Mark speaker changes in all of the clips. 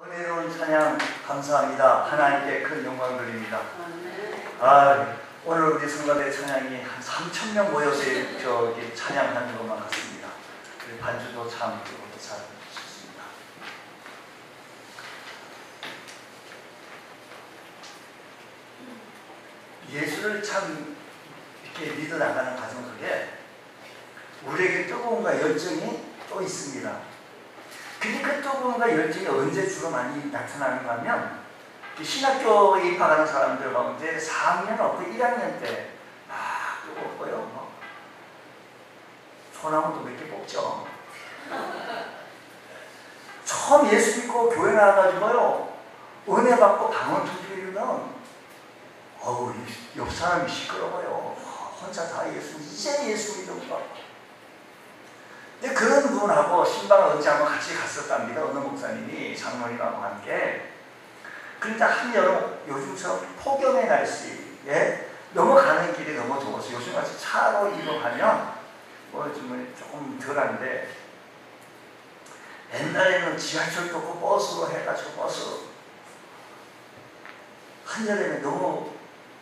Speaker 1: 은혜로운 찬양 감사합니다. 하나님께 큰 영광을 드립니다. 오늘 우리 성가대 찬양이 한 3,000명 모여서 저기 찬양하는 것만 같습니다. 반주도 참 그것도 잘 좋습니다. 예수를 참 이렇게 믿어 나가는 과정 속에 우리에게 뜨거움과 열정이 또 있습니다. 근데 그 뜨거움과 열정이 언제 주로 많이 나타나는가 하면 신학교에 입학하는 사람들 가운데 4학년 없고 1학년 때 막 뜨겁고요. 소나무도 몇 개 뽑죠. 처음 예수 믿고 교회 나와가지고요 은혜 받고 방언 투표이면 어우 옆 사람이 시끄러워요. 혼자 다 예수 이제 예수 믿었구나. 근데 그런 분하고 신방을 언제 한번 같이 갔었답니다. 어느 목사님이 장로님하고 함께. 그런데 한여름 요즘처럼 폭염의 날씨에 넘어가는 길이 너무 더워서 요즘같이 차로 이동하면 조금 덜한데 옛날에는 지하철도 없고 버스로 해가지고 버스 한여름에 너무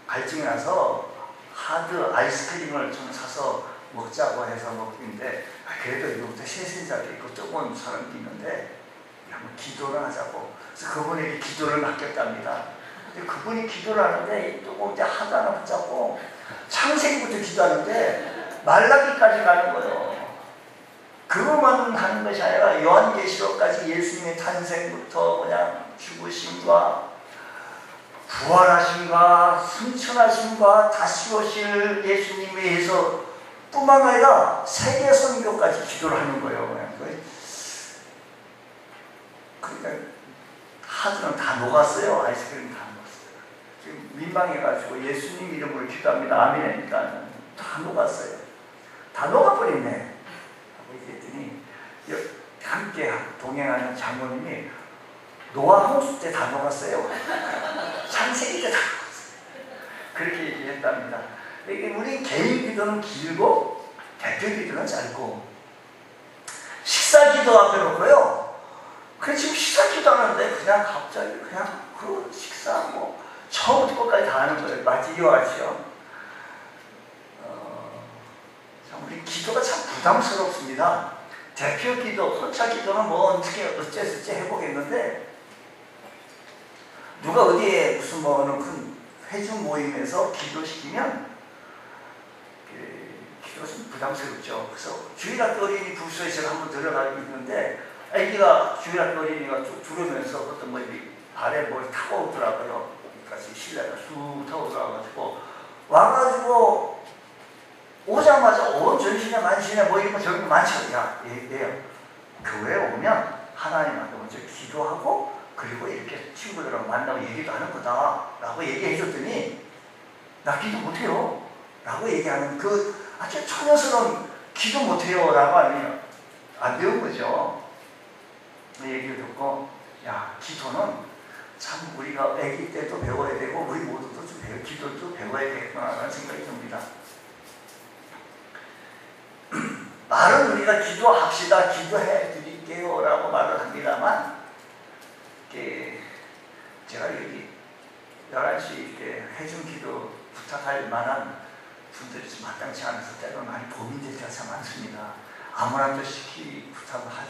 Speaker 1: 갈증이 나서 하드 아이스크림을 좀 사서 먹자고 해서 먹는데 그래도 이거부터 세신자도 있고 뜨거운 사람도 있는데 한번 기도를 하자고 그래서 그분에게 기도를 맡겼답니다. 근데 그분이 기도를 하는데 뜨거운 데 하도 하나 붙잡고 창세기부터 기도하는데 말라기까지 가는 거예요. 그것만 하는 것이 아니라 요한계시록까지 예수님의 탄생부터 그냥 죽으심과 부활하심과 승천하심과 다시 오실 예수님에 의해서 뿐만 아니라 세계 선교까지 기도를 하는 거예요. 그러니까 하드는 다 녹았어요. 아이스크림 다 녹았어요. 지금 민망해가지고 예수님 이름으로 기도합니다. 아멘이니까 다 녹았어요. 다 녹아버렸네. 하고 얘기했더니 함께 동행하는 장모님이 노아 홍수 때 다 녹았어요. 창세기 때 다 녹았어요. 그렇게 얘기했답니다. 우리 개인 기도는 길고 대표 기도는 짧고 식사 기도 앞에 놓고요. 그래 지금 식사 기도하는데 그냥 갑자기 그냥 그 식사 처음부터 끝까지 다 하는 거예요. 마치 이와 같이요. 우리 기도가 참 부담스럽습니다. 대표 기도, 혼자 기도는 어떻게 어째서째 해보겠는데 누가 어디에 무슨 큰 회중 모임에서 기도시키면 기도가 좀 부담스럽죠. 그래서 주일학교 어린이 부스에 제가 한번 들어가고 있는데 애기가 주일학교 어린이가 쭉 들으면서 어떤 발에 뭘 타고 오더라고요. 같이 실내가 쑥 타고 들어와가지고 와가지고 오자마자 온 전신에 만신에 이런 저런 거 많죠. 얘요. 교회에 오면 하나님한테 먼저 기도하고 그리고 이렇게 친구들하고 만나고 얘기도 하는 거다 라고 얘기해 줬더니 나 기도 못해요 라고 얘기하는 그 아주 처녀스러운 기도 못해요 라고 하면 안 배운 거죠. 그 얘기를 듣고 기도는 참 우리가 아기 때도 배워야 되고 우리 모두도 좀 기도도 배워야 되겠구나 라는 생각이 듭니다. 말은 우리가 기도합시다 기도해 드릴게요 라고 말을 합니다만 제가 여기 11시 이렇게 회중기도 부탁할 만한 분들이 좀 마땅치 않아서 때로는 많이 고민될 때가 참 많습니다. 아무나도 시키 부탁을 할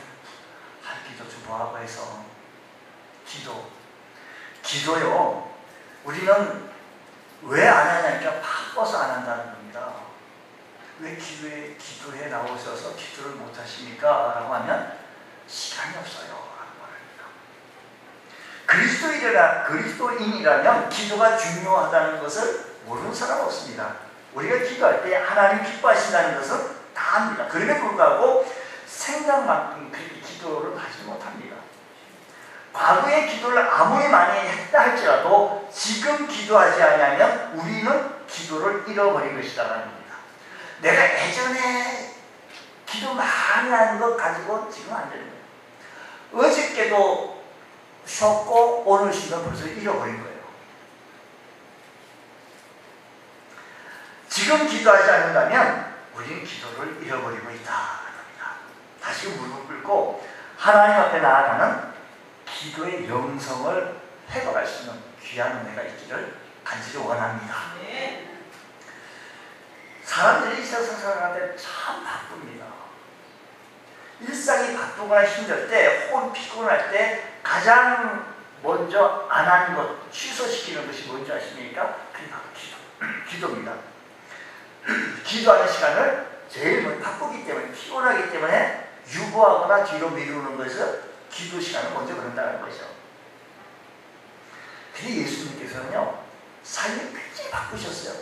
Speaker 1: 기도 좀 뭐하고 해서 기도요. 우리는 왜 안 하냐니까 바빠서 안 한다는 겁니다. 왜 기도에 나오셔서 기도를 못 하십니까? 라고 하면 시간이 없어요 라고 말합니다. 그리스도인이라면 기도가 중요하다는 것을 모르는 사람 없습니다. 우리가 기도할 때 하나님 기뻐하신다는 것은 다 압니다. 그럼에도 불구하고 생각만큼 그렇게 기도를 하지 못합니다. 과거의 기도를 아무리 많이 했다 할지라도 지금 기도하지 않으면 우리는 기도를 잃어버린 것이라는 겁니다. 내가 예전에 기도 많이 하는 것 가지고 지금 안 되는 거예요. 어저께도 쉬었고 오늘 쉬면 벌써 잃어버린 거예요. 지금 기도하지 않는다면 우리는 기도를 잃어버리고 있다는 겁니다. 다시 무릎을 꿇고 하나님 앞에 나아가는 기도의 영성을 회복할 수 있는 귀한 은혜가 있기를 간절히 원합니다. 사람들이 이 세상 살아가는데 참 바쁩니다. 일상이 바쁘거나 힘들 때 혹은 피곤할 때 가장 먼저 안 하는 것, 취소시키는 것이 뭔지 아십니까? 그게 바로 기도입니다. 기도하는 시간을 제일 먼저 바쁘기 때문에, 피곤하기 때문에 유보하거나 뒤로 미루는 것을 기도 시간을 먼저 그런다는 거죠. 근데 예수님께서는요, 삶이 굉장히 바쁘셨어요.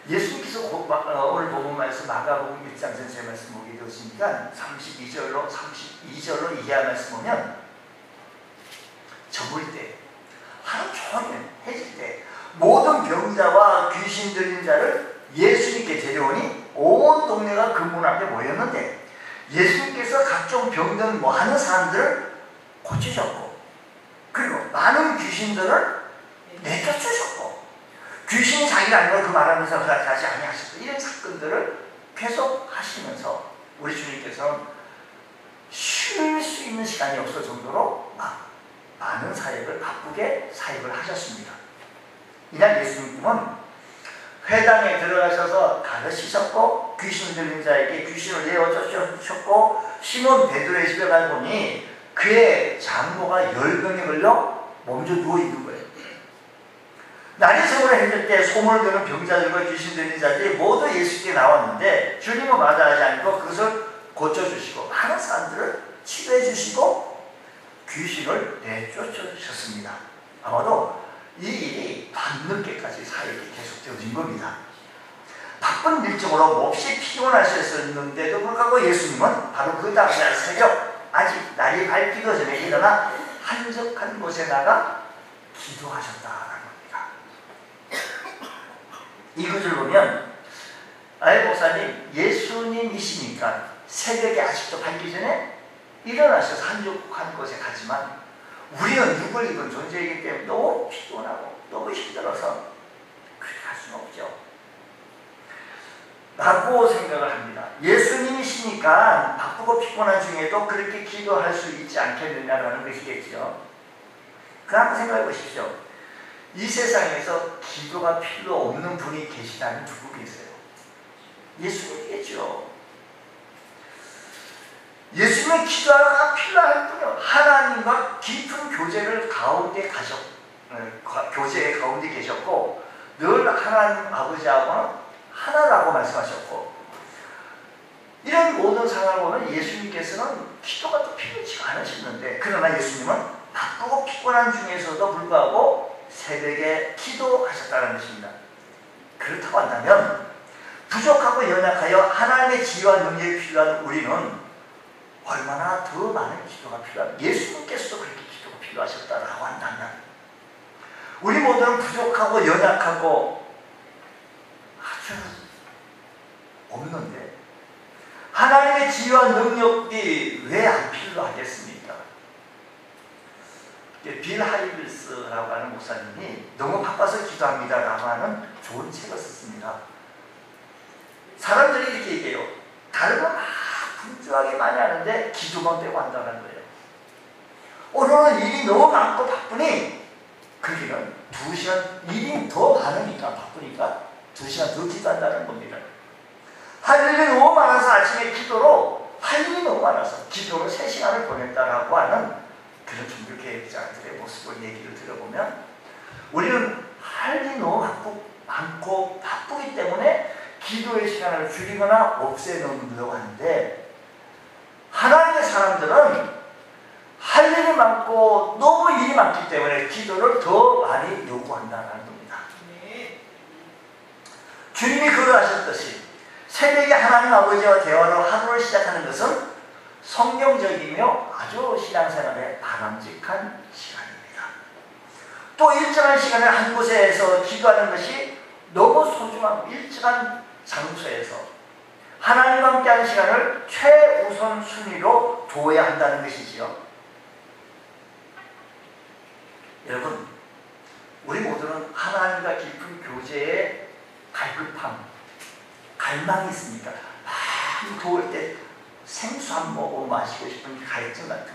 Speaker 1: 예수님께서 오늘 본문 말씀 마가복음 1장 전체 말씀 보게 되었으니까 32절로 이해한 말씀 보면, 저물 때, 하루 종일 해질 때 모든 병자와 귀신 들린 자를 예수님께 데려오니 온 동네가 그 문 앞에 모였는데, 예수님께서 각종 병든 하는 사람들을 고치셨고, 그리고 많은 귀신들을 내쫓으셨고, 귀신이 자기를 아니고 그 말하면서 그렇게 하지 아니하셨고, 이런 사건들을 계속 하시면서 우리 주님께서는 쉴 수 있는 시간이 없을 정도로 많은 사역을 바쁘게 사역을 하셨습니다. 이날 예수님은 회당에 들어가셔서 가르치셨고, 귀신 들린 자에게 귀신을 내어주셨고, 시몬 베드로의 집에 가보니 그의 장모가 열병에 걸려 몸져 누워있는 거예요. 날이 저물어 해질 때 소문을 듣는 병자들과 귀신 들린 자들이 모두 예수께 나왔는데, 주님은 마다하지 않고 그것을 고쳐주시고 많은 사람들을 치료해 주시고 귀신을 내쫓으셨습니다. 아마도 이 일이 밤늦게까지 사역이 계속되어진 겁니다. 바쁜 일정으로 몹시 피곤하셨었는데도 불구하고 예수님은 바로 그 다음날 새벽, 아직 날이 밝기도 전에 일어나 한적한 곳에 나가 기도하셨다는 겁니다. 이 구절 보면, 목사님, 예수님이시니까 새벽에 아직도 밝기 전에 일어나셔서 한적한 곳에 가지만 우리는 육을 입은 존재이기 때문에 너무 피곤하고 너무 힘들어서 그렇게 할 수는 없죠 라고 생각을 합니다. 예수님이시니까 바쁘고 피곤한 중에도 그렇게 기도할 수 있지 않겠느냐라는 것이겠죠. 그럼 한번 생각해 보십시오. 이 세상에서 기도가 필요 없는 분이 계시다면 누구 계세요? 예수님이겠죠. 예수님은 기도가 필요할 뿐이요, 하나님과 깊은 교제를 교제의 가운데 계셨고, 늘 하나님 아버지하고는 하나라고 말씀하셨고, 이런 모든 상황을 보면 예수님께서는 기도가 또 필요치가 않으셨는데, 그러나 예수님은 바쁘고 피곤한 중에서도 불구하고 새벽에 기도하셨다는 것입니다. 그렇다고 한다면 부족하고 연약하여 하나님의 지혜와 능력이 필요한 우리는 얼마나 더 많은 기도가 필요한, 예수님께서도 그렇게 기도가 필요하셨다라고 한다면, 우리 모두는 부족하고 연약하고 아주 없는데 하나님의 지혜와 능력이 왜 안 필요하겠습니까? 빌 하이빌스라고 하는 목사님이 너무 바빠서 기도합니다라고 하는 좋은 책을 썼습니다. 사람들이 이렇게 얘기해요. 다른 건 분주하게 많이 하는데 기도만 빼고 한다는 거예요. 오늘은 일이 너무 많고 바쁘니 그기는 2시간, 일이 더 많으니까 바쁘니까 2시간 더 기도한다는 겁니다. 할 일이 너무 많아서 아침에 기도로, 할 일이 너무 많아서 기도로 3시간을 보냈다라고 하는 그런 종교개혁자들의 모습을 얘기를 들어보면, 우리는 할 일이 너무 많고 바쁘기 때문에 기도의 시간을 줄이거나 없애놓으려고 하는데, 하나님의 사람들은 할 일이 많고 너무 일이 많기 때문에 기도를 더 많이 요구한다는 겁니다. 주님이 그러하셨듯이 새벽에 하나님 아버지와 대화로 하루를 시작하는 것은 성경적이며 아주 신앙생활에 바람직한 시간입니다. 또 일정한 시간을 한 곳에서 기도하는 것이 너무 소중한 일정한 장소에서 하나님과 함께하는 시간을 최우선 순위로 둬야 한다는 것이지요. 여러분, 우리 모두는 하나님과 깊은 교제에 갈급함, 갈망이 있습니까? 많이 더울 때 생수 한 모금 마시고 싶은 갈증 같은.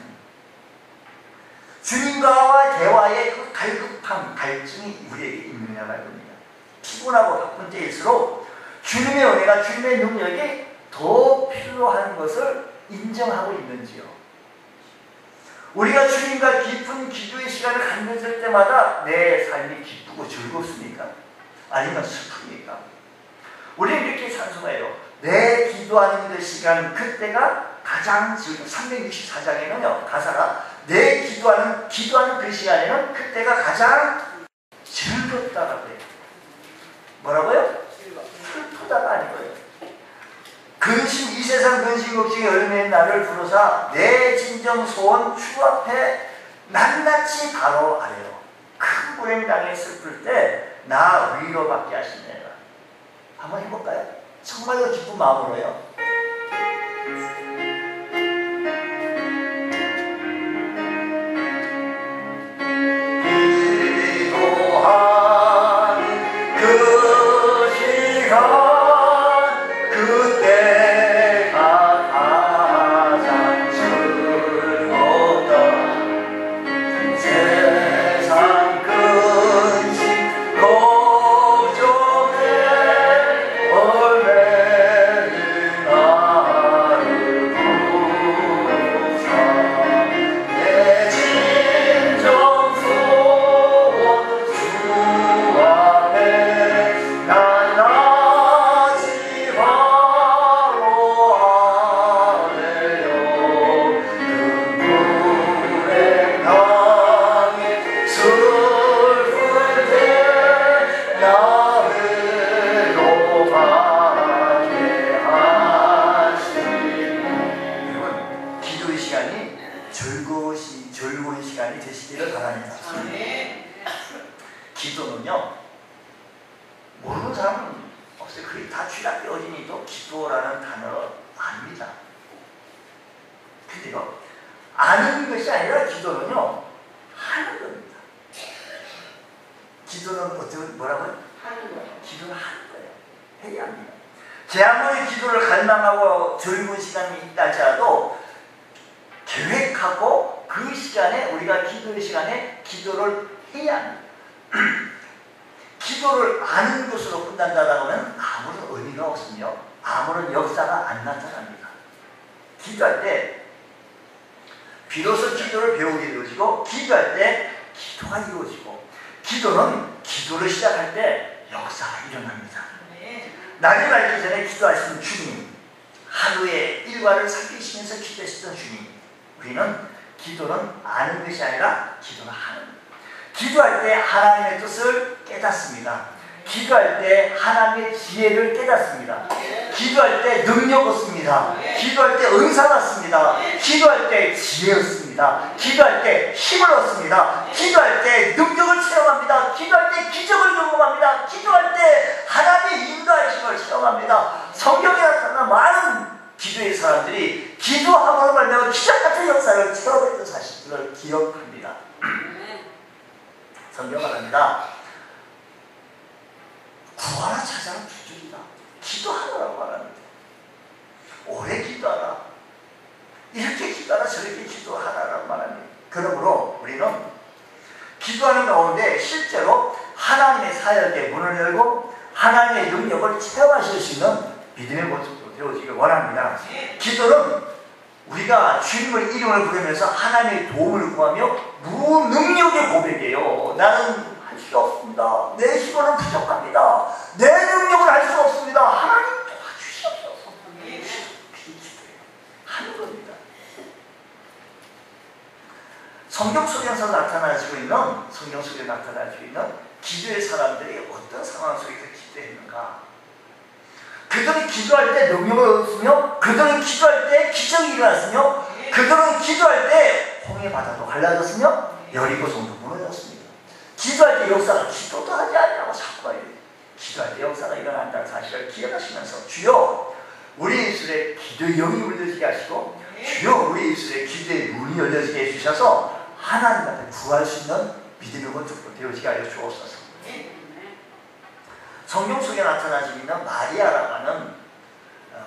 Speaker 1: 주님과의 대화의 그 갈급함, 갈증이 우리에게 있느냐 말입니다. 피곤하고 바쁜 때일수록 주님의 은혜가, 주님의 능력이 더 필요한 것을 인정하고 있는지요. 우리가 주님과 깊은 기도의 시간을 갖는 때마다 내 삶이 기쁘고 즐겁습니까? 아니면 슬픕니까? 우리는 이렇게 찬송해요. 내 기도하는 그 시간, 그때가 가장 즐거워. 364장에는요, 가사가 내 기도하는 그 시간에는 그때가 가장 즐겁다라고 해요. 뭐라고요? 슬프다가 아니고요. 이 세상 근심 걱정에 얽매인 나를 부르사 내 진정 소원 주 앞에 낱낱이 바로 아래요. 큰 불행 당해 슬플 때 나 위로받게 하시네요. 한번 해볼까요? 정말로 기쁜 마음으로요. 즐거운 시간이 되시기를 바랍니다. 기도는요, 모르는 사람은 없어요. 그게 다 쥐락기 어린이도 기도라는 단어를 압니다. 근데요, 아는 것이 아니라 기도는요, 하는 겁니다. 기도는 뭐라고요? 하는 거예요. 기도는 하는 거예요. 해야 합니다. 제 아무리 기도를 갈망하고 즐거운 시간이 있다 할지라도 계획하고 그 시간에, 우리가 기도의 시간에 기도를 해야 합니다. 기도를 아는 것으로 끝난다고 하면 아무런 의미가 없으며 아무런 역사가 안 나타납니다. 기도할 때 비로소 기도를 배우게 되어지고, 기도할 때 기도가 이루어지고, 기도는 기도를 시작할 때 역사가 일어납니다. 날이 밝기 전에 기도하시는 주님, 하루의 일과를 살피시면서 기도하시던 주님, 우리는 기도는 아는 것이 아니라 기도를 하는 거예요. 기도할 때 하나님의 뜻을 깨닫습니다. 기도할 때 하나님의 지혜를 깨닫습니다. 기도할 때 능력 얻습니다. 기도할 때 은사 받습니다. 기도할 때 지혜 얻습니다. 기도할 때 힘을 얻습니다. 기도할 때 능력을 체험합니다. 기도할 때 기적을 경험합니다. 기도할 때 하나님의 인도하심을 체험합니다. 성경에 나타난 많은 기도의 사람들이 기도함으로 말미암아 기적 같은 역사를 체험했던 사실들을 기억합니다. 성경 말합니다. 구하라 찾아라 주주리라. 기도하라고 말합니다. 오래 기도하라. 이렇게 기도하라 저렇게 기도하라라고 말합니다. 그러므로 우리는 기도하는 가운데 실제로 하나님의 사역의 문을 열고 하나님의 능력을 체험하실 수 있는 믿음의 모습도 되어지길 원합니다. 기도는 우리가 주님의 이름을 부르면서 하나님의 도움을 구하며 무능력의 고백이에요. 나는 할 수 없습니다. 내 힘으로는 부족합니다. 내 능력을 할 수 없습니다. 하나님 도와주시옵소서. 하는 겁니다. 성경 속에서 나타나지고 있는 기도의 사람들이 어떤 상황 속에서 기도했는가? 그들은 기도할 때 능력을 얻으며, 그들은 기도할 때 기적이 일어났으며, 그들은 기도할 때 홍해 바다도 갈라졌으며 여리고 성도 무너졌습니다. 기도할 때 역사가, 기도도 하지 않냐고 자꾸 말해요. 기도할 때 역사가 일어난다는 사실을 기억하시면서 주여 우리 입술에 기도의 영이 물들지게 하시고, 주여 우리 입술에 기도의 문이 열려지게 해주셔서 하나님 앞에 구할 수 있는 믿음의 원석으로 되어지게 하여 주옵소서. 성경 속에 나타나지 있는 마리아라고 하는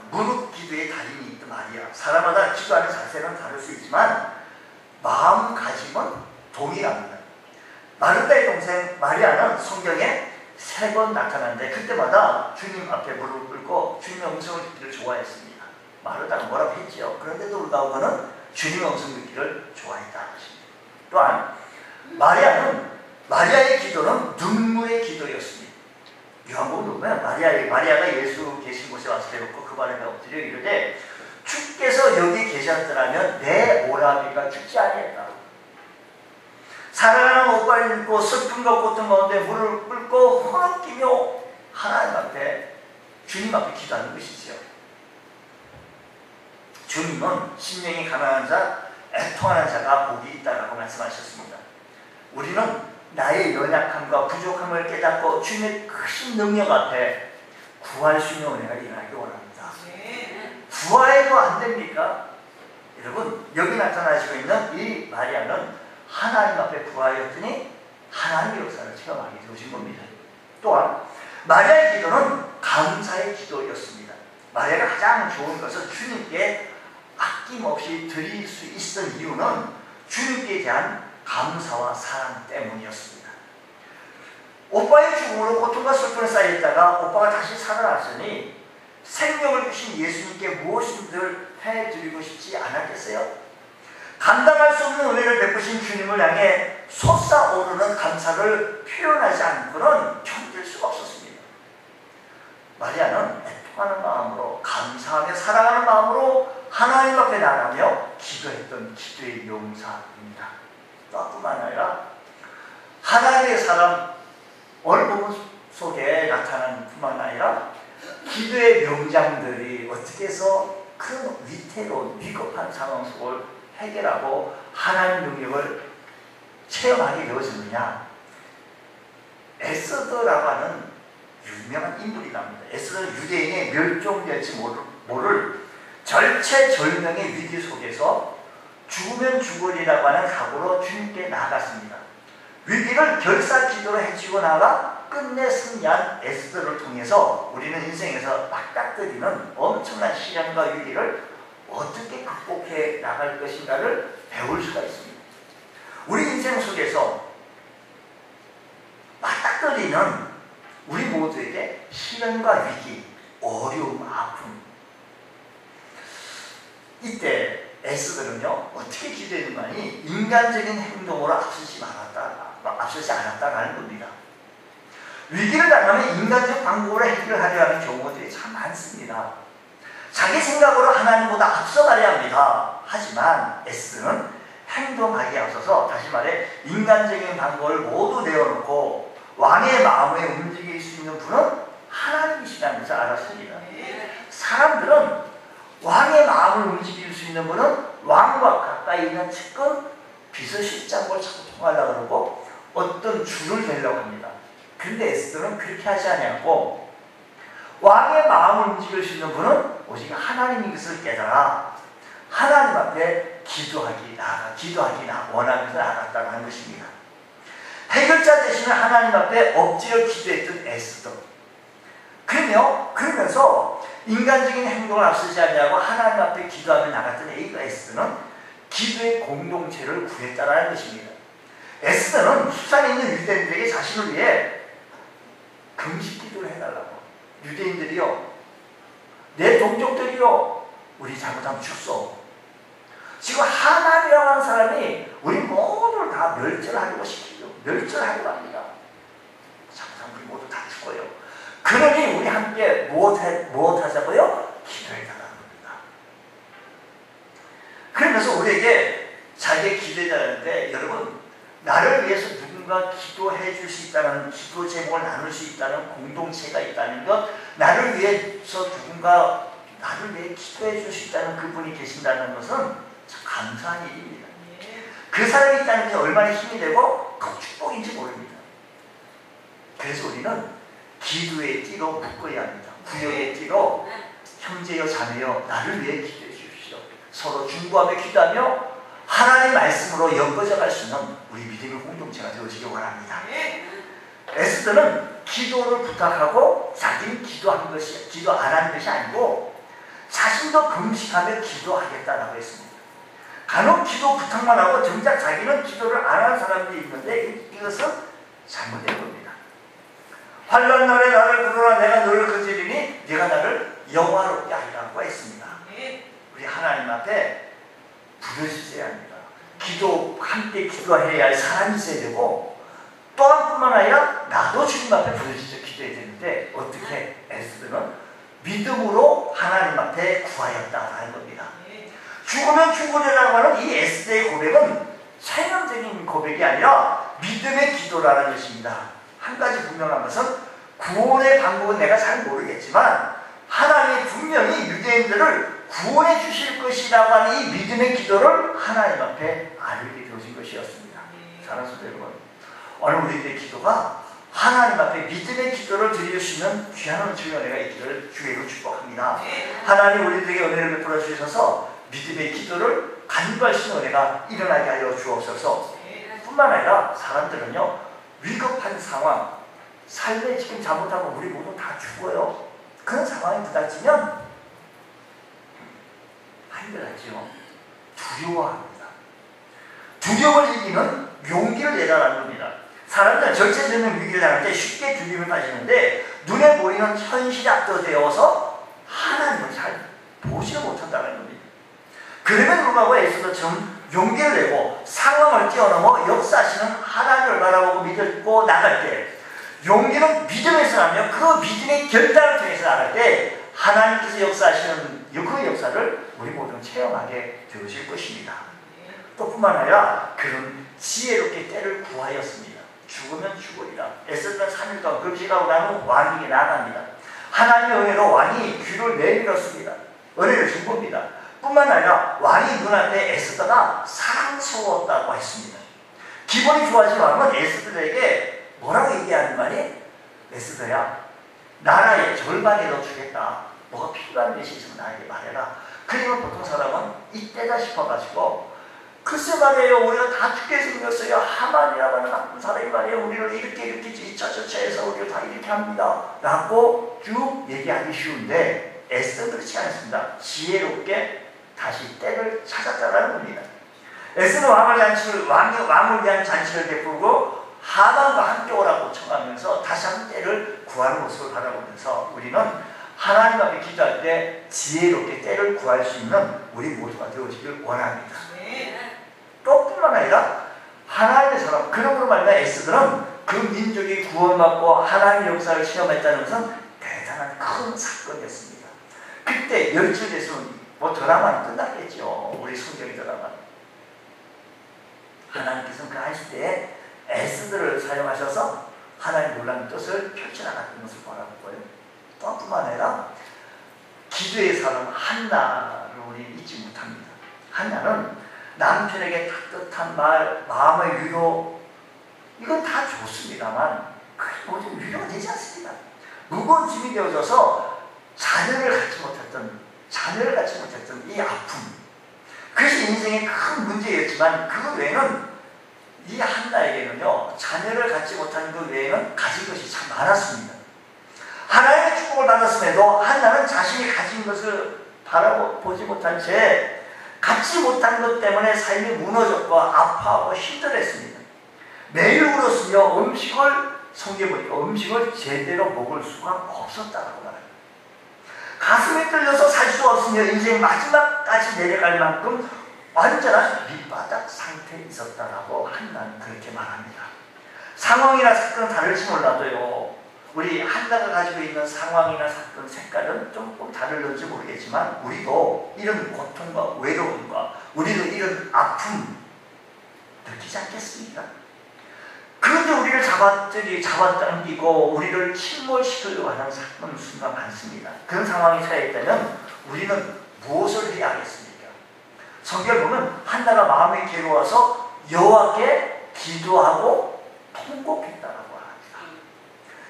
Speaker 1: 무릎 기도의 달인이 있던 마리아. 사람마다 기도하는 자세는 다를 수 있지만 마음가짐은 동일합니다. 마르다의 동생 마리아는 성경에 3번 나타나는데 그때마다 주님 앞에 무릎을 꿇고 주님의 음성을 듣기를 좋아했습니다. 마르다는 뭐라고 했지요. 그런데도 불구하고 그는 주님의 음성 듣기를 좋아했다는 것입니다. 또한 마리아의 기도는 눈물의 기도였습니다. 요한복음 보면 마리아가 예수 계신 곳에 와서 배웠고 그 발에 엎드려 이르되 주께서 여기 계셨더라면 내 오라비가 죽지 아니했다. 사랑하는 오빠를 믿고 슬픔과 고통 가운데 무릎을 꿇고 흐느끼며 하나님 앞에 주님 앞에 기도하는 것이지요. 주님은 심령이 가난한 자, 애통하는 자가 복이 있다라고 말씀하셨습니다. 우리는 나의 연약함과 부족함을 깨닫고 주님의 크신 능력 앞에 구할 수 있는 은혜가 일어나기 원합니다. 구하해도 안 됩니까? 여러분, 여기 나타나시고 있는 이 마리아는 하나님 앞에 구하였더니 하나님의 역사를 체험하게 되어진 겁니다. 또한 마리아의 기도는 감사의 기도였습니다. 마리아가 가장 좋은 것은 주님께 아낌없이 드릴 수 있었던 이유는 주님께 대한 감사와 사랑 때문이었습니다. 오빠의 죽음으로 고통과 슬픔에 쌓였다가 오빠가 다시 살아났으니 생명을 주신 예수님께 무엇인들 해드리고 싶지 않았겠어요? 감당할 수 없는 은혜를 베푸신 주님을 향해 솟아오르는 감사를 표현하지 않고는 견딜 수가 없었습니다. 마리아는 애통하는 마음으로 감사하며 사랑하는 마음으로 하나님 앞에 나가며 기도했던 기도의 용사입니다. 뿐만 아니라 하나님의 사람 얼굴 속에 나타나는 뿐만 아니라 기도의 명장들이 어떻게 해서 그 위태로운 위급한 상황 속을 해결하고 하나님 능력을 체험하게 되어지느냐. 에스더라고 하는 유명한 인물이 나옵니다. 에스더는 유대인의 멸종될지 모를 절체절명의 위기 속에서 죽으면 죽으리라고 하는 각오로 주님께 나아갔습니다. 위기를 결사 기도로 해치고 나아가 끝내 승리한 에스더를 통해서 우리는 인생에서 맞닥뜨리는 엄청난 시련과 위기를 어떻게 극복해 나갈 것인가를 배울 수가 있습니다. 우리 인생 속에서 맞닥뜨리는 우리 모두에게 시련과 위기, 어려움, 아픔, 이때 에스더는요 어떻게 기도했느냐니 인간적인 행동으로 앞서지 않았다라는 겁니다. 위기를 당하면 인간적 방법으로 해결하려 하는 경우들이 참 많습니다. 자기 생각으로 하나님보다 앞서가려 합니다. 하지만 에스더는 행동하기에 앞서서 다시 말해 인간적인 방법을 모두 내어놓고 왕의 마음에 움직일 수 있는 분은 하나님이시라는 것을 알았습니다. 사람들은 왕의 마음을 움직일 수 있는 분은 왕과 가까이 있는 측근 비서실장을 자꾸 통하려고 그러고 어떤 줄을 대려고 합니다. 그런데 에스더는 그렇게 하지 아니하고 왕의 마음을 움직일 수 있는 분은 오직 하나님인 것을 깨달아 하나님 앞에 기도하기 원하면서 나갔다는 것입니다. 해결자 되시는 하나님 앞에 엎드려 기도했던 에스더. 그러면서 인간적인 행동을 앞서지 않냐고 하나님 앞에 기도하며 나갔던 에스더는 기도의 공동체를 구했다는 것입니다. 에스더는 수산에 있는 유대인들에게 자신을 위해 금식 기도를 해달라고. 유대인들이요, 내 동족들이요, 우리 잘못하면 죽소. 지금 하나님이라고 하는 사람이 우리 모두를 다 멸절하려고 시키죠. 멸절하려고 합니다. 잘못하면 우리 모두 다 죽어요. 그러니 우리 함께 무엇 하자고요? 기도해달라는 겁니다. 그러면서 우리에게 자기의 기도해달라는데, 여러분, 나를 위해서 누군가 기도해 줄 수 있다는, 기도 제목을 나눌 수 있다는 공동체가 있다는 것, 나를 위해서 누군가 나를 위해 기도해 줄 수 있다는 그분이 계신다는 것은 참 감사한 일입니다. 그 사람이 있다는 게 얼마나 힘이 되고 그 축복인지 모릅니다. 그래서 우리는 기도의 띠로 묶어야 합니다. 구역의 띠로 형제여 자매여 나를 위해 기도해 주십시오. 서로 중보하며 기도하며 하나님의 말씀으로 엮어져 갈 수 있는 우리 믿음의 공동체가 되어지기 원합니다. 에스더는 기도를 부탁하고 자기는 기도 안 하는 것이 아니고 자신도 금식하며 기도하겠다라고 했습니다. 간혹 기도 부탁만 하고 정작 자기는 기도를 안 하는 사람들이 있는데 이것은 잘못된 겁니다. 환난 날에 나를 부르라 내가 너를 건지리니 네가 나를 영화롭게 하리라고 했습니다. 우리 하나님 앞에 부르짖어야 합니다. 기도 함께 기도해야 할 사람이 있어야 되고 또한 뿐만 아니라 나도 주님 앞에 부르짖어 기도해야 되는데 어떻게 에스더는 믿음으로 하나님 앞에 구하였다라는 겁니다. 죽으면 죽으리라고 하는 이 에스더의 고백은 체념적인 고백이 아니라 믿음의 기도라는 것입니다. 한 가지 분명한 것은 구원의 방법은 내가 잘 모르겠지만 하나님이 분명히 유대인들을 구원해 주실 것이라고 하는 이 믿음의 기도를 하나님 앞에 알게 되어진 것이었습니다. 사랑하는 여러분, 오늘 우리들의 기도가 하나님 앞에 믿음의 기도를 드릴 수 있는 귀한 은총이 은혜가 있기를 주의로 축복합니다. 하나님 우리들에게 은혜를 베풀어 주셔서 믿음의 기도를 간구할 수 있는 은혜가 일어나게 하여 주옵소서. 뿐만 아니라 사람들은요, 위급한 상황, 삶에 지금 잘못하면 우리 모두 다 죽어요. 그런 상황이 부닥치면 힘들었죠. 두려워합니다. 두려움을 이기는 용기를 내라는 겁니다. 사람들은 절체되는 위기를 당할 때 쉽게 두려움을 빠지는데 눈에 보이는 현실이 압도되어서 하나님을 잘 보지 못한다는 겁니다. 그러면 불구하고 에스더처럼 용기를 내고 상황을 뛰어넘어 역사하시는 하나님을 바라보고 믿고 나갈 때 용기는 믿음에서 나며 그 믿음의 결단을 통해서 나갈 때 하나님께서 역사하시는 그 역사를 우리 모두 체험하게 되실 것입니다. 또 뿐만 아니라 그런 지혜롭게 때를 구하였습니다. 죽으면 죽으리라. 에스더는 3일 동안 금식하고 난 후 왕에게 나갑니다. 하나님의 은혜로 왕이 귀를 내밀었습니다. 은혜를 준 겁니다. 뿐만 아니라 왕이 눈앞에 에스더가 사랑스러웠다고 했습니다. 기분이 좋아진 왕은 에스더에게 뭐라고 얘기하는 말이 에스더야 나라의 절반에 너 주겠다. 뭐가 필요한 것이 있으면 나에게 말해라. 그러면 보통 사람은 이때다 싶어가지고 글쎄 말이에요. 우리가 다 죽게 생겼어요. 하만이라고 하는 나쁜 사람이 말이에요. 우리를 이렇게 이차저차 해서 우리를 다 이렇게 합니다. 라고 쭉 얘기하기 쉬운데 에스더는 그렇지 않습니다. 지혜롭게 다시 때를 찾았다는 겁니다. 에스더는 왕을 위한 잔치를 베풀고 하만과 함께 오라고 청하면서 다시 한번 때를 구하는 모습을 바라보면서 우리는 하나님 앞에 기도할 때 지혜롭게 때를 구할 수 있는 우리 모두가 되어지길 원합니다. 또 뿐만 아니라 하나님의 사람, 그러므로 말미암아 에스더는 그 민족이 구원받고 하나님의 역사를 체험했다는 것은 대단한 큰 사건이었습니다. 그때 멸절됐으면 뭐 드라마는 끝났겠죠. 우리 성경의 드라마. 하나님께서는 그 한 시대에 에스더를 사용하셔서 하나님의 놀라운 뜻을 펼쳐나갔던 것을 바라보고요. 또 뿐만 아니라 기도의 사람 한나를 우리 잊지 못합니다. 한나는 남편에게 따뜻한 말, 마음의 위로 이건 다 좋습니다만 그게 모든 위로가 되지 않습니다. 무거운 짐이 되어져서 자녀를 갖지 못했던 이 아픔, 그것이 인생의 큰 문제였지만 그 외에는 이 한나에게는요, 자녀를 갖지 못한 그 외에는 가진 것이 참 많았습니다. 하나님의 축복을 받았음에도 한나는 자신이 가진 것을 바라보지 못한 채 갖지 못한 것 때문에 삶이 무너졌고 아파하고 힘들었습니다. 매일 울었으며 성경에 보니까 음식을 제대로 먹을 수가 없었다고 말합니다. 가슴이 떨려서 살 수 없으며 인생 마지막까지 내려갈 만큼 완전한 밑바닥 상태에 있었다라고 한나는 그렇게 말합니다. 상황이나 사건은 다를지 몰라도요, 우리 한나가 가지고 있는 상황이나 사건 색깔은 조금 다를지 모르겠지만 우리도 이런 고통과 외로움과 우리도 이런 아픔 느끼지 않겠습니까? 그런데 우리를 잡아당기고 우리를 침몰시키려고 하는 사건 순간 많습니다. 그런 상황에 처해 있다면 우리는 무엇을 해야 하겠습니까? 성경을 보면 한나가 마음이 괴로워서 여호와께 기도하고 통곡했다라고 합니다.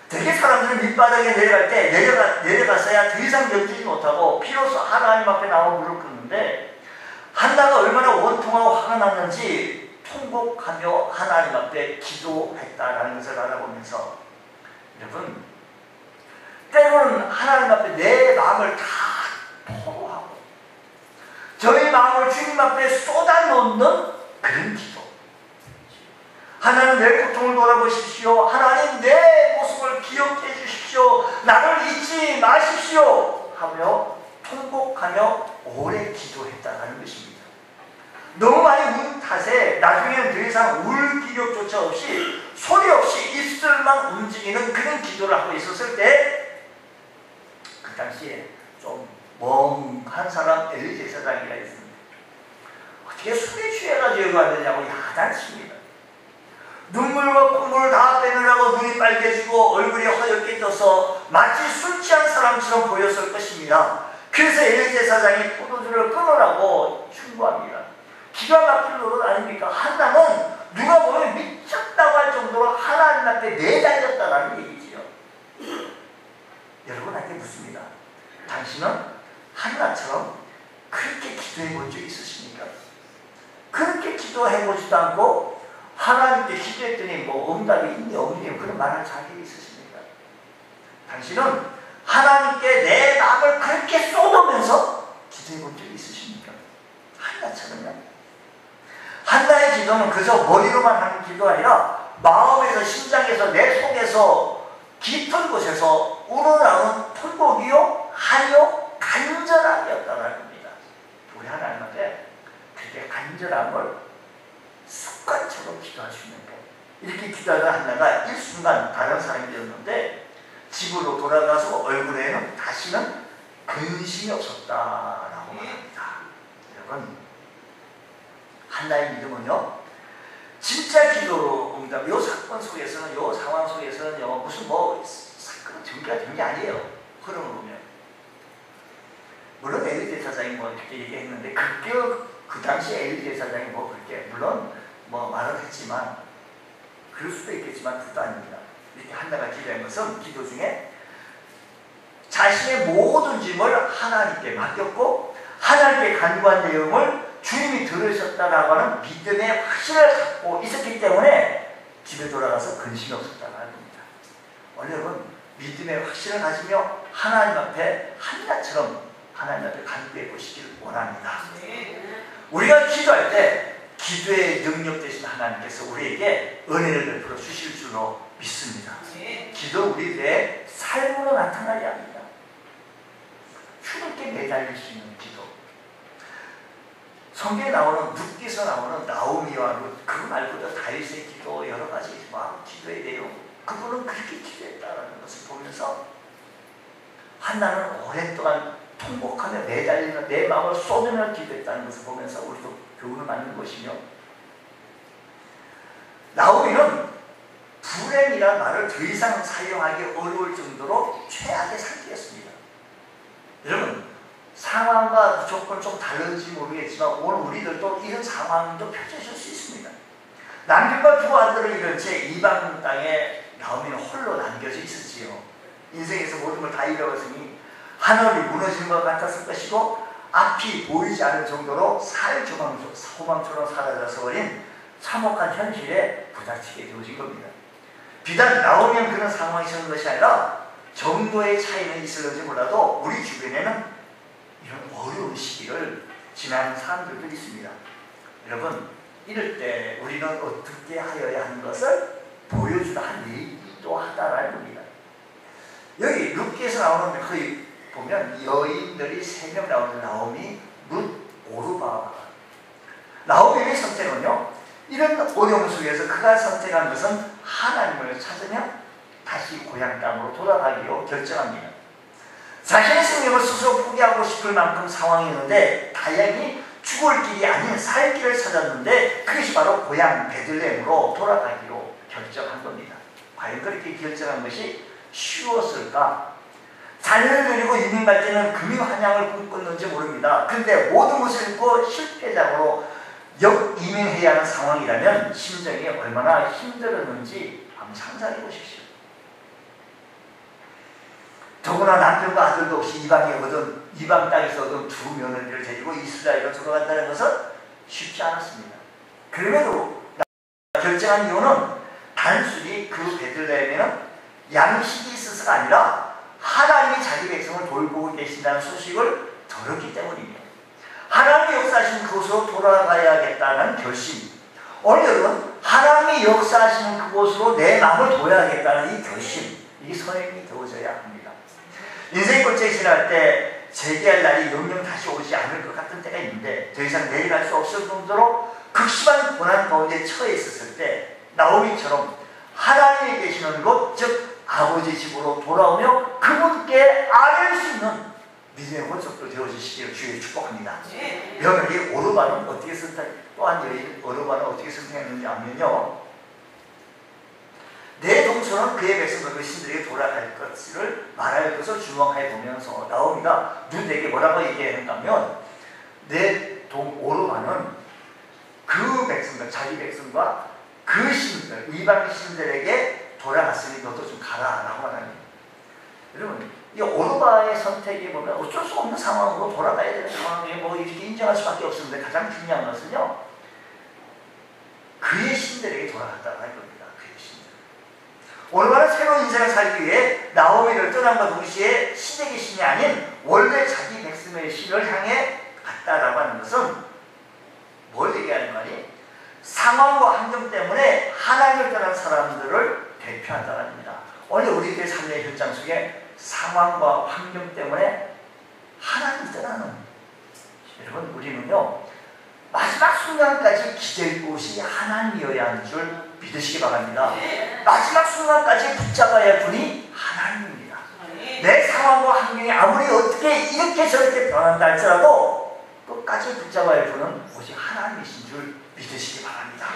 Speaker 1: 되게 사람들은 밑바닥에 내려갈 때 내려갔어야 더 이상 견디지 못하고 비로소 하나님 앞에 나와 무릎 꿇는데 한나가 얼마나 원통하고 화가 났는지 통곡하며 하나님 앞에 기도했다라는 것을 알아보면서 여러분, 때로는 하나님 앞에 내 마음을 다 토로하고 저희 마음을 주님 앞에 쏟아놓는 그런 기도. 하나님 내 고통을 돌아보십시오. 하나님 내 모습을 기억해 주십시오. 나를 잊지 마십시오. 하며 통곡하며 오래 기도했다는 것입니다. 너무 많이 운 탓에 나중에는 더 이상 울 기력조차 없이 소리 없이 입술만 움직이는 그런 기도를 하고 있었을 때 그 당시에 좀 멍한 사람 엘리 제사장이라 있습니다. 어떻게 술에 취해가지고 여기 왔느냐고 야단칩니다. 눈물과 콧물을 다 빼느라고 눈이 빨개지고 얼굴이 허옇게 떠서 마치 술 취한 사람처럼 보였을 것입니다. 그래서 엘리 제사장이 포도주를 끊으라고 충고합니다. 기가 막힐 노릇 아닙니까? 한나는 누가 보면 미쳤다고 할 정도로 하나님 앞에 매달렸다는 얘기지요. 여러분한테 묻습니다. 당신은 한나처럼 그렇게 기도해 본 적 있으십니까? 그렇게 기도해 보지도 않고 하나님께 기도했더니 뭐 응답이 있니 없니 그런 말할 자격이 있으십니까? 당신은 하나님께 내 마음을 그렇게 쏟으면서 기도해 본 적이 있으십니까? 한나처럼요. 한나의 기도는 그저 머리로만 하는 기도가 아니라 마음에서 심장에서 내 속에서 깊은 곳에서 우러나오는 통곡이요 한이요 간절함이었다는 겁니다. 우리 하나님 앞에 그렇게 간절함을 습관처럼 기도할 수 있는 것. 이렇게 기도하던 한나가 일순간 다른 사람이 되었는데 집으로 돌아가서 얼굴에는 다시는 근심이 없었다라고 말합니다. 여러분, 한나의 믿음은요, 진짜 기도로 응답. 이 사건 속에서는, 이 상황 속에서는요, 무슨 뭐 사건 전개가 된 게 아니에요. 흐름을 보면. 물론 엘리 제사장이 뭐 이렇게 얘기했는데 그 당시에 엘리 제사장이 뭐 그렇게 물론 뭐 말을 했지만 그럴 수도 있겠지만 그것도 아닙니다. 이렇게 한나가 기도한 것은 기도 중에 자신의 모든 짐을 하나님께 맡겼고 하나님께 간구한 내용을 주님이 들으셨다라고 하는 믿음의 확신을 갖고 있었기 때문에 집에 돌아가서 근심이 없었다고 하는 겁니다. 여러분, 믿음의 확신을 가지며 하나님 앞에 한나처럼 하나님 앞에 간구해 보시길 원합니다. 우리가 기도할 때 기도의 능력 대신 하나님께서 우리에게 은혜를 베풀어 주실 줄로 믿습니다. 기도 우리의 삶으로 나타나야 합니다. 주님께 매달릴 수 있는 기도. 성경에 나오는 룻기서 나오는 나오미와 룻, 그 말고도 다윗의 기도, 여러 가지 기도의 내용, 그분은 그렇게 기도했다는 것을 보면서 한나는 오랫동안 통곡하며 매달리며 내 마음을 쏟으며 기도했다는 것을 보면서 우리도 교훈을 받는 것이며, 나오미는 불행이라는 말을 더 이상 사용하기 어려울 정도로 최악의 상태였습니다. 여러분, 상황과 조건 좀 다른지 모르겠지만 오늘 우리들도 이런 상황도 펼쳐질 수 있습니다. 남편과 두 아들을 잃은 채 이방 땅에 나오미는 홀로 남겨져 있었지요. 인생에서 모든 걸 다 잃어버렸으니 하늘이 무너지는 것 같았을 것이고 앞이 보이지 않을 정도로 소망처럼 사라져서 버린 참혹한 현실에 부닥치게 되어진 겁니다. 비단 나오면 그런 상황이 있었는 것이 아니라 정도의 차이는 있을지 몰라도 우리 주변에는 이런 어려운 시기를 지나는 사람들도 있습니다. 여러분, 이럴 때 우리는 어떻게 하여야 하는 것을 보여주다 한 얘기도 하다라는 겁니다. 여기 룻기에서 나오는 거의 보면 여인들이 3명 나오는 나오미, 룻, 오르바. 나오미의 선택은요, 이런 어려움 속에서 그가 선택한 것은 하나님을 찾으며 다시 고향 땅으로 돌아가기로 결정합니다. 자신의 생명을 스스로 포기하고 싶을 만큼 상황이었는데 다행히 죽을 길이 아닌 살 길을 찾았는데 그것이 바로 고향 베들레헴으로 돌아가기로 결정한 겁니다. 과연 그렇게 결정한 것이 쉬웠을까? 자녀를 데리고 이민 갈 때는 금융한양을 꿈꿨는지 모릅니다. 근데 모든 것을 잃고 실패작으로 역이민해야 하는 상황이라면 심정이 얼마나 힘들었는지 한번 상상해 보십시오. 더구나 남편과 아들도 없이 이방 땅에서 얻은 두 며느리를 데리고 이스라엘로 들어간다는 것은 쉽지 않았습니다. 그럼에도 결정한 이유는 단순히 그 베들레헴에는 양식이 있어서가 아니라 하나님이 자기 백성을 돌보고 계신다는 소식을 들었기 때문입니다. 하나님이 역사하시는 그곳으로 돌아가야겠다는 결심. 오늘은 하나님이 역사하시는 그곳으로 내 마음을 둬야겠다는 이 결심, 이게 선행이 되어져야 합니다. 인생 골짜기 지날 때 재기할 날이 영영 다시 오지 않을 것 같은 때가 있는데 더 이상 내려갈 수 없을 정도로 극심한 고난 가운데 처해 있었을 때 나오미처럼 하나님이 계시는 곳, 즉 아버지 집으로 돌아오며 그분께 아뢰을 수 있는 믿음의 본석도 되어주시기를 주의 축복합니다. 여기 오르반은 어떻게 또한 여기 오르반은 어떻게 선택했는지 하면요, 내 동서는 그의 백성과 그 신들에게 돌아갈 것을 말할 것을 주목해 보면서 나오미가 누드에게 뭐라고 얘기했냐면, 내 동 오르반은 그 백성과 자기 백성과 그 신들, 이방 신들에게 돌아갔으니 너도 좀 가라라고 하는. 여러분, 이 오르바의 선택에 보면 어쩔 수 없는 상황으로 돌아가야 되는 상황에 뭐 이렇게 인정할 수밖에 없었는데, 가장 중요한 것은요, 그의 신들에게 돌아갔다고 할 겁니다. 그의 신들. 오르바는 새로운 인생을 살기 위해 나오미를 떠남과 동시에 시댁의 신이 아닌 원래 자기 백성의 신을 향해 갔다라고 하는 것은 뭘 얘기하는 말이? 상황과 환경 때문에 하나님을 떠난 사람들을 대표한다는 겁니다. 오늘 우리들의 삶의 현장 속에 상황과 환경 때문에 하나님을 떠나는, 여러분, 우리는요 마지막 순간까지 기댈 곳이 하나님이어야 하는 줄 믿으시기 바랍니다. 마지막 순간까지 붙잡아야 할 분이 하나님입니다. 내 상황과 환경이 아무리 어떻게 이렇게 저렇게 변한다 할지라도 끝까지 붙잡아야 할 분은 오직 하나님이신 줄 믿으시기 바랍니다.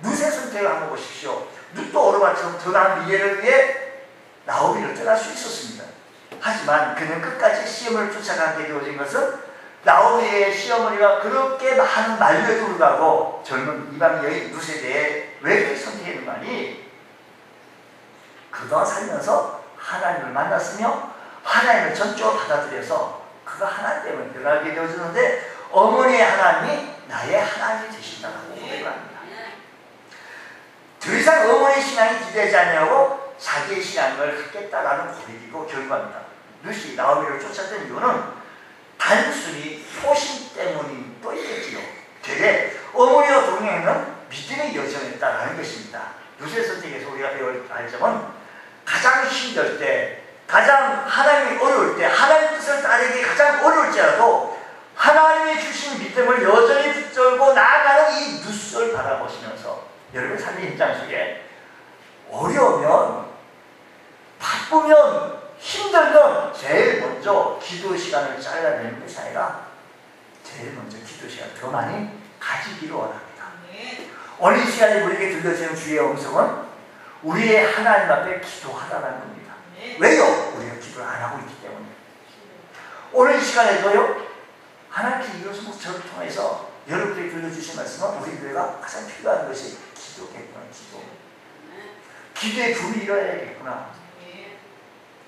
Speaker 1: 룻의 선택을 한번 보십시오. 룻도 오르바처럼 더 나은 미래를 위해 나오미를 떠날 수 있었습니다. 하지만 그는 끝까지 시험을 쫓아가게 되어진 것은 나오미의 시어머니가 그렇게 많은 말려도 불구하고 젊은 이방 여인 룻에 대해 왜 그렇게 선택했는가니, 그동안 살면서 하나님을 만났으며 하나님을 전적으로 받아들여서 그가 하나님 때문에 변하게 되어졌는데, 어머니의 하나님이 나의 하나님이 되신다고 고백을 합니다. 더 이상 어머니의 신앙이 기대하지 않냐고 자기의 신앙을 갖겠다라는 고백이고 결과입니다. 룻이 나오미를 쫓았던 이유는 단순히 소신 때문이 또 있겠지요. 되게 어머니와 동행하는 믿음의 여정이었다라는 것입니다. 룻의 선택에서 우리가 배워야 할 점은, 가장 힘들 때, 가장 하나님이 어려울 때, 하나님 뜻을 따르기 가장 어려울지라도 하나님이 주신 믿음을 여전히 붙들고 나아가는 이 룻을 바라보시면서, 여러분 삶의 현장 속에 어려우면, 바쁘면, 힘들면 제일 먼저 기도 시간을 잘라내는 것이 아니라 제일 먼저 기도 시간을 더 많이 가지기를 원합니다. 오늘 이 시간에 우리에게 들려지는 주의 음성은 우리의 하나님 앞에 기도하라는 겁니다. 왜요? 우리가 기도를 안 하고 있기 때문에. 오늘 이 시간에도요, 하나님께서 이것을 저를 통해서 여러분들이 들려주신 말씀은 우리 교회가 가장 필요한 것이 기도겠구나. 기도의 불이 일어나야겠구나.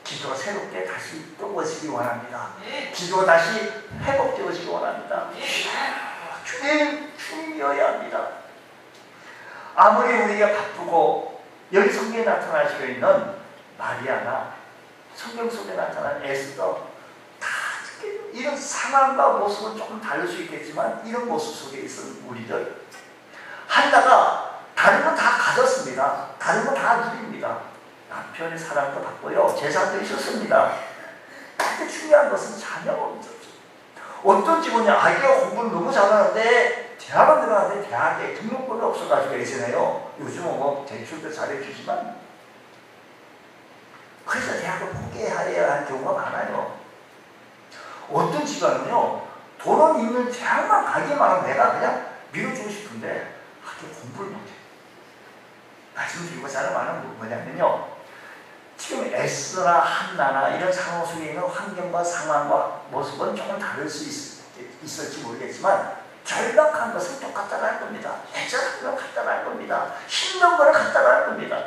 Speaker 1: 기도가 새롭게 다시 뜨거워지기 원합니다. 기도가 다시 회복되어지기 원합니다. 주님이어야 합니다. 아무리 우리가 바쁘고 여기 성경에 나타나시고 있는 마리아나 성경 속에 나타난 에스더, 다 이런 상황과 모습은 조금 다를 수 있겠지만 이런 모습 속에 있는 우리들, 한나가 다른 건 다 가졌습니다. 다른 건 다 누립니다. 남편의 사랑도 받고요, 재산도 있었습니다. 근데 중요한 것은 자녀가 없었죠. 어떤 집은요, 아이가 공부를 너무 잘하는데 대학은 들어가는데 대학에 등록금이 없어가지고 계시네요. 요즘은 뭐 대출도 잘해주지만, 그래서 대학을 포기해야 하는 경우가 많아요. 어떤 집안은요, 돈은 있는 대학만 가기만 하면 내가 그냥 밀어주고 싶은데 학교 공부를 못해. 말씀드리고 자는 말은 뭐냐면요, 지금 에스더나 한나나 이런 상황 속에 있는 환경과 상황과 모습은 조금 다를 수 있을지 모르겠지만 절박한 것은 똑같다고 할 겁니다. 애절한 건 같다고 할 겁니다. 힘든 거는 같다고 할 겁니다.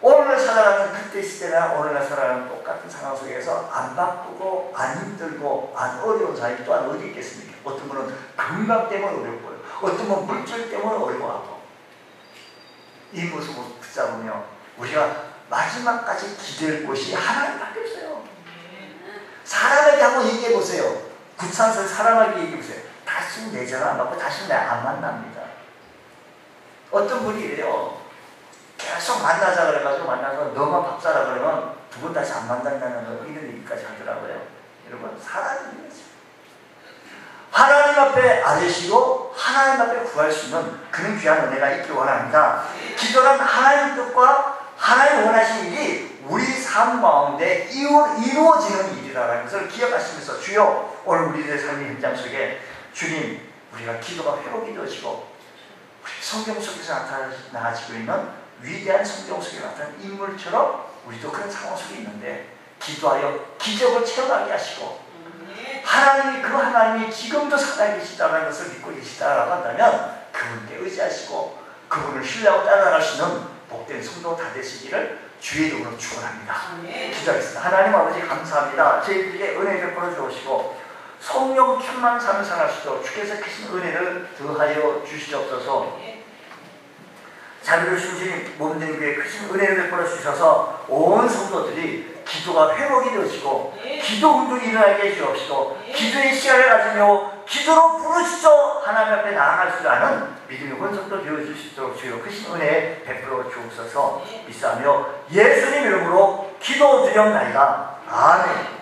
Speaker 1: 오늘날 살아가는 그때 시대나 오늘날 살아가는 똑같은 상황 속에서 안 바쁘고 안 힘들고 안 어려운 사람이 또한 어디 있겠습니까? 어떤 분은 건강 때문에 어렵고요, 어떤 분은 물질 때문에 어려워하고. 이 모습을 붙잡으며 우리가 마지막까지 기댈 곳이 하나님밖에 없어요. 사람에게 한번 얘기해 보세요. 구창선 사랑하기 얘기해보세요. 다시 내 전화 안 받고 다시 내 안 만납니다. 어떤 분이 이래요. 계속 만나자 그래가지고 만나서 너만 밥 사라 그러면 두 번 다시 안 만난다는 이런 얘기까지 하더라고요. 여러분, 사람이 이거죠. 하나님 앞에 아뢰시고 하나님 앞에 구할 수 있는 그런 귀한 은혜가 있길 원합니다. 기도란 하나님 뜻과 하나님 원하신 일이 우리 삶 가운데 이루어지는 일이라는 것을 기억하시면서 주여, 오늘 우리들의 삶의 현장 속에 주님, 우리가 기도가 회복이 되어지고 성경 속에서 나타나지고 있는 위대한 성경 속에 나타난 인물처럼 우리도 그런 상황 속에 있는데 기도하여 기적을 체험하게 하시고 하나님이 그 하나님이 지금도 살아계시다는 것을 믿고 계시다라고 한다면 그분께 의지하시고 그분을 신뢰하고 따라갈 수 있는 복된 성도 다 되시기를 주의 이름으로 축원합니다. 기도하겠습니다. 하나님 아버지 감사합니다. 저희들에게 은혜 베풀어 주시고 성령 충만 삶을 살아시도록 주께서 크신 은혜를 더하여 주시옵소서. 자비로 신신 몸된 교회에 크신 은혜를 베풀어 주셔서 온 성도들이 기도가 회복이 되어지고 기도 운동이 일어나게 해주옵시고 기도의 시간을 가지며 기도로 부르시죠 하나님 앞에 나아갈 줄 아는 믿음의 혼성도 되어줄 수 있도록 주여 크신 은혜 베풀어 주옵소서. 믿사하며 예수님 이름으로 기도드렸나이다. 아멘.